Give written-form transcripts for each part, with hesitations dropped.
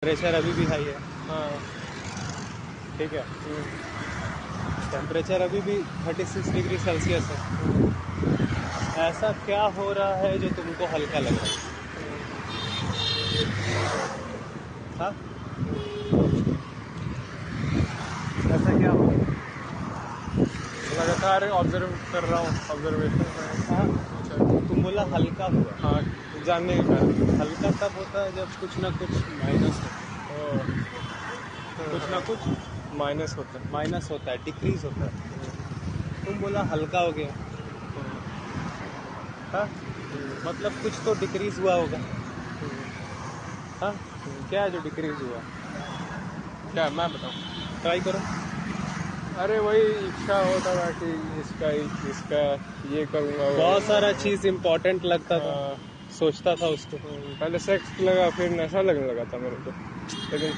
Temperature अभी भी high है। हाँ। ठीक है, टेम्परेचर अभी भी 36 डिग्री सेल्सियस है। ऐसा क्या हो रहा है जो तुमको हल्का लग रहा है? हाँ, ऐसा क्या हो रहा है? लगातार ऑब्जर्व कर रहा हूँ, ऑब्जर्वेशन में। हाँ, अच्छा। तुम बोला हल्का हुआ। हाँ, जानने के कारण। हल्का तब होता है जब कुछ ना कुछ माइनस ओह, कुछ ना कुछ माइनस होता है। माइनस होता है, डिक्रीज होता है। तुम बोला हल्का हो गया। हाँ, मतलब कुछ तो डिक्रीज हुआ होगा। हाँ, क्या है जो डिक्रीज हुआ? क्या मैं बताऊँ? ट्राई करो। अरे वही इच्छा होता था कि इसका इसका ये करूँगा, वो बहुत सारा चीज इम्पोर्टेंट लगता था, हाँ। सोचता था उसको। पहले सेक्स लगा, फिर नशा लगने लगा था मेरे को, लेकिन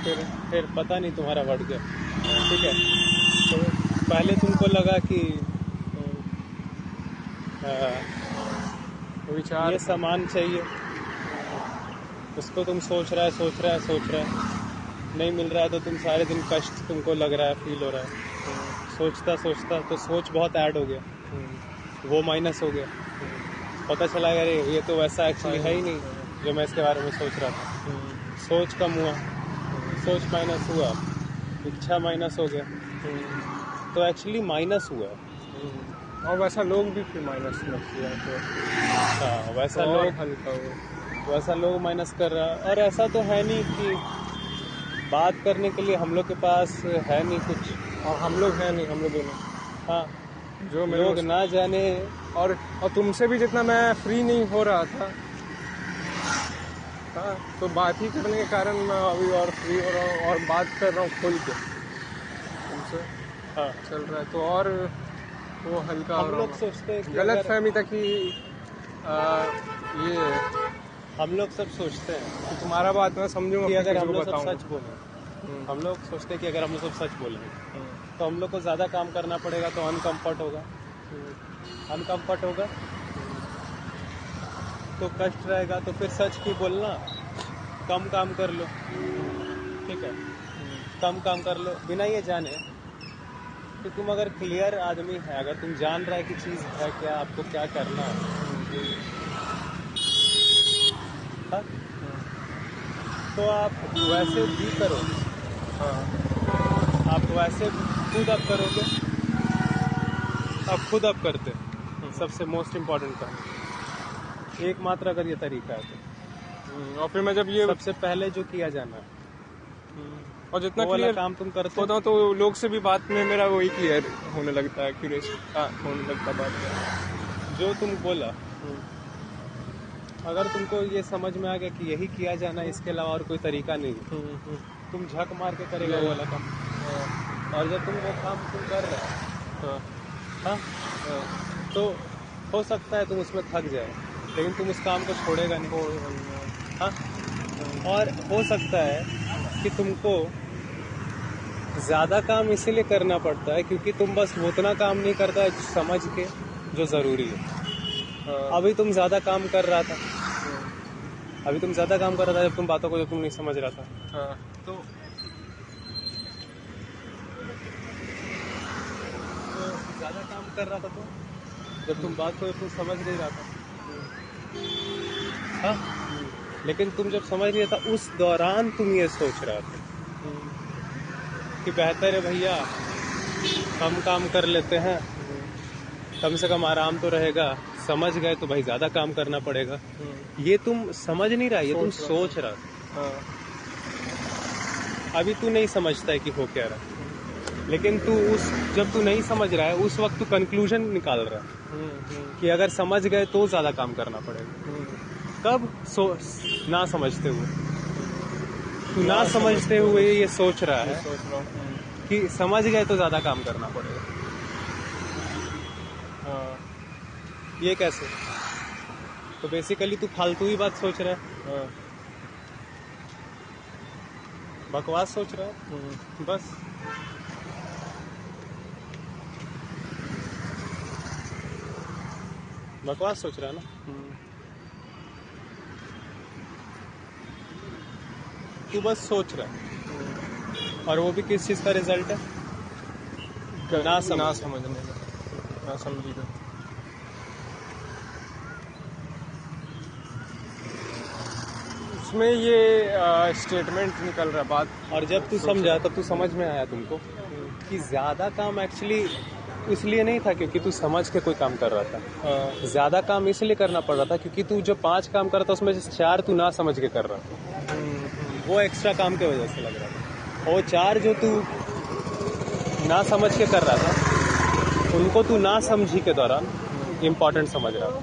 फिर पता नहीं तुम्हारा बढ़ गया। ठीक है, तो पहले तुमको लगा कि विचार ये सामान चाहिए, उसको तुम सोच रहा है, नहीं मिल रहा है तो तुम सारे दिन कष्ट तुमको लग रहा है, फील हो रहा है। सोचता तो सोच बहुत ऐड हो गया, वो माइनस हो गया। पता चला अरे ये तो वैसा एक्चुअली है ही नहीं जो मैं इसके बारे में सोच रहा था। सोच कम हुआ, सोच माइनस हुआ, इच्छा माइनस हो गया, तो एक्चुअली माइनस हुआ है। और वैसा लोग भी फिर माइनस में किया तो हाँ, वैसा और लोग हल्का हो। वैसा लोग माइनस कर रहा है। और ऐसा तो है नहीं कि बात करने के लिए हम लोग के पास है नहीं कुछ, और हम लोग हैं नहीं, हम लोग दोनों। हाँ, जो मेरे लोग ना जाने। और तुमसे भी जितना मैं फ्री नहीं हो रहा था, हाँ, तो बात ही करने के कारण मैं अभी और फ्री हो रहा हूँ और बात कर रहा हूँ खुल के तुमसे। हाँ, चल रहा है तो और वो हल्का हो हम रहा लोग हूँ। सोचते हैं कि गलत अगर फहमी था कि ये हम लोग सब सोचते हैं कि तुम्हारा बात मैं समझूंगा कि फिर अगर किसी हम को लोग सब बताऊंगा। सच बोलें, हम लोग सोचते हैं कि अगर हम लोग सब सच बोलेंगे तो हम लोग को ज़्यादा काम करना पड़ेगा, तो अनकम्फर्ट होगा, अनकम्फर्ट होगा तो कष्ट रहेगा, तो फिर सच की बोलना, कम काम कर लो। ठीक है, कम काम कर लो बिना ये जाने कि तुम अगर क्लियर आदमी है, अगर तुम जान रहा है कि चीज़ है क्या, आपको क्या करना है, हाँ? तो आप वैसे भी करो, आप वैसे खुद आप करोगे, आप खुद आप करते, सबसे मोस्ट इम्पोर्टेंट काम एकमात्र अगर ये तरीका है तो। और फिर मैं जब ये सबसे पहले जो किया जाना है, और जितना वो वाला क्लियर काम तुम करते होता तो लोग से भी बात में मेरा वही क्लियर होने लगता है, क्यूरियस होने लगता बात में। जो तुम बोला, अगर तुमको ये समझ में आ गया कि यही किया जाना है, इसके अलावा और कोई तरीका नहीं है, तुम झक मार के करेगा वो वाला काम। और जब तुम वो काम तुम कर रहे हो, हाँ, तो हो सकता है तुम उसमें थक जाए, लेकिन तुम उस काम को छोड़ेगा नहीं। हाँ, और हो सकता है कि तुमको ज़्यादा काम इसीलिए करना पड़ता है क्योंकि तुम बस उतना काम नहीं करता है समझ के जो ज़रूरी है। अभी तुम ज़्यादा काम कर रहा था, अभी तुम ज़्यादा काम कर रहा था जब तुम बातों को जब तुम नहीं समझ रहा था, तो ज़्यादा काम कर रहा था तो जब तुम बात को तुम समझ नहीं रहा था, हाँ, लेकिन तुम जब समझ नहीं था उस दौरान तुम ये सोच रहा था कि बेहतर है भैया कम काम कर लेते हैं, कम से कम आराम तो रहेगा। समझ गए तो भाई ज़्यादा काम करना पड़ेगा। ये तुम समझ नहीं रहा, ये तुम सोच रहा था। अभी तू नहीं समझता है कि हो क्या रहा है, लेकिन तू जब तू नहीं समझ रहा है उस वक्त तू कंक्लूजन निकाल रहा है कि अगर समझ गए तो ज़्यादा काम करना पड़ेगा। कब ना समझते हुए, तू ना समझते हुए ये सोच रहा है कि समझ गए तो ज़्यादा काम करना पड़ेगा। ये कैसे? तो बेसिकली तू फालतू ही बात सोच रहा है, बकवास सोच रहा है, बस। बकवास सोच रहा है ना। तू बस सोच रहा है, और वो भी किस चीज़ का रिजल्ट है? ना समझने का, ना समझी का। उसमें ये स्टेटमेंट निकल रहा है बात। और जब तू समझा तब तू समझ में आया तुमको कि ज़्यादा काम एक्चुअली इसलिए नहीं था क्योंकि तू समझ के कोई काम कर रहा था, ज़्यादा काम इसलिए करना पड़ रहा था क्योंकि तू जो 5 काम कर रहा था उसमें से 4 तू ना समझ के कर रहा था, वो एक्स्ट्रा काम की वजह से लग रहा था। और 4 जो तू ना समझ के कर रहा था उनको तू ना समझी के दौरान इम्पोर्टेंट समझ रहा था,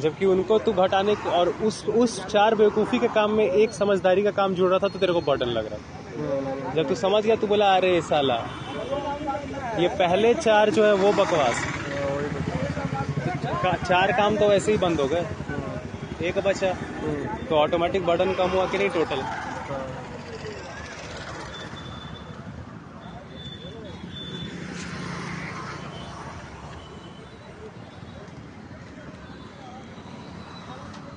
जबकि उनको तू घटाने और उस 4 बेवकूफ़ी के काम में एक समझदारी का काम जुड़ रहा था तो तेरे को बर्डन लग रहा था। जब तू समझ गया तू बोला अरे साला ये पहले 4 जो है वो बकवास, 4 काम तो वैसे ही बंद हो गए, एक बचा, तो ऑटोमेटिक बर्डन कम हुआ कि नहीं टोटल।